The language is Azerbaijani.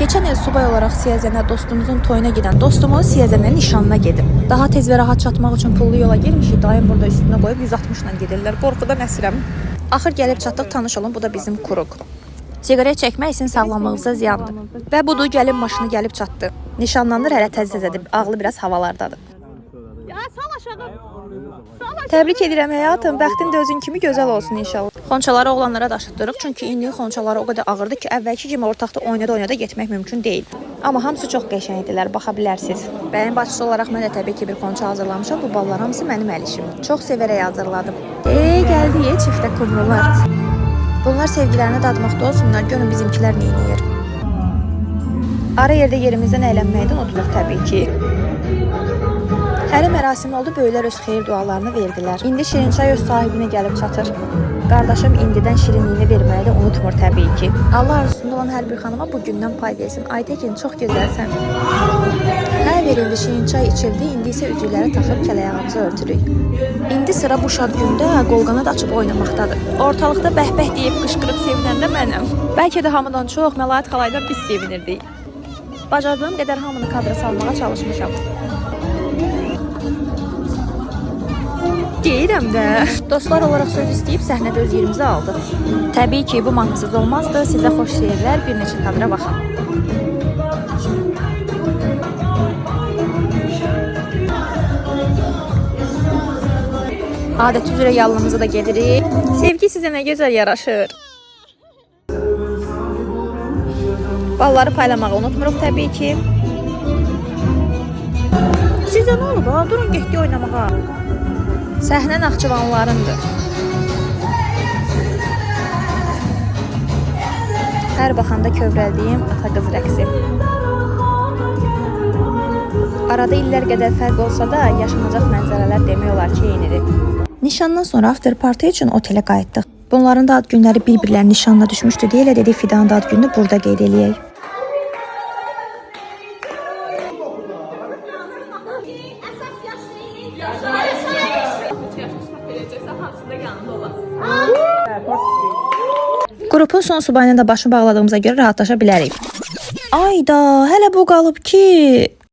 Keçən il subay olaraq Siyəzənə dostumuzun toyuna gedən dostumun Siyəzənənin nişanına gedim. Daha tez və rahat çatmaq üçün pullu yola girmişik. Dayım burada üstünə qoyub 160 ilə gedirlər. Qorxudan əsirəm. Axır gəlib çatdıq, tanış olun, bu da bizim Kuruq. Siqaret çəkmək sizin sağlamlığınıza ziyandır. Və budur, gəlin maşını gəlib çatdı. Nişanlanır, hələ təzə-təzədir. Ağlı biraz havalardadır. Təbrik edirəm həyatım. Bəxtin də özün kimi gözəl olsun inşallah. Xonçaları oğlanlara daşıtdırıq. Çünki indi xonçaları o qədər ağırdır ki, əvvəlki kimi ortaqda oynada getmək mümkün deyil. Amma hamısı çox qəşəng idilər, baxa bilərsiniz. Bəyin başçısı olaraq mən də təbii ki bir xonça hazırlamışam. Bu ballar hamısı mənim əl işim. Çox sevərək hazırladım. Gəldi çiftə kumrular. Bunlar sevgilərini dadmaqda olsunlar. Görün bizimkilər nə edir. Ara yerdə yerimizdən əylənməkdən oturuq təbii ki. Həri mərasim oldu, böyüklər öz xeyir dualarını verdilər. İndi Şirinçay öz sahibinə gəlib çatır. Qardaşım indidən şirinliyini verməyi də unutmur təbii ki. Allah arzusunda olan hər bir xanıma bu gündən pay versin. Aytekin, çox gözəlsən. Hər verildi, Şirinçay içildi, indi isə üzükləri taxıb kələyağımızı örtürük. İndi sıra bu şad gündə qolqanı da açıb oynamaqdadır. Ortalıqda bəhbəh deyib qışqırıb sevinəndə mənəm. Bəlkə də hamıdan çox Məlahət xalaydan biz sevinirdik. Bacardığım qədər hamını kadra salmağa çalışmışam. Deyirəm də. Dostlar olaraq söz istəyib səhnədə öz yerimizi aldıq. Təbii ki, bu manqısız olmazdı. Sizə xoş seyirlər, bir neçə kadra baxın. Adət üzrə yallımızı da gedirik. Sevgi sizə nə gözəl yaraşır. Balları paylamağı unutmuruq təbii ki. Sizə nə olub? Durun, getdi oynamağa. Səhnə Naxçıvanlılarındır. Hər baxanda kövrəldiyim ata-qız rəqsi. Arada illər qədər fərq olsa da, yaşanacaq mənzərələr demək olar ki, eynidir. Nişandan sonra after party üçün otelə qayıtdıq. Bunların da ad günləri bir-birlərinin nişanına düşmüşdü deyə elə dedik Fidanın da ad gününü burada qeyd eləyək. Qrupun son subayına da başını bağladığımıza görə rahatlaşa bilərik. Ayda, hələ bu qalıb ki...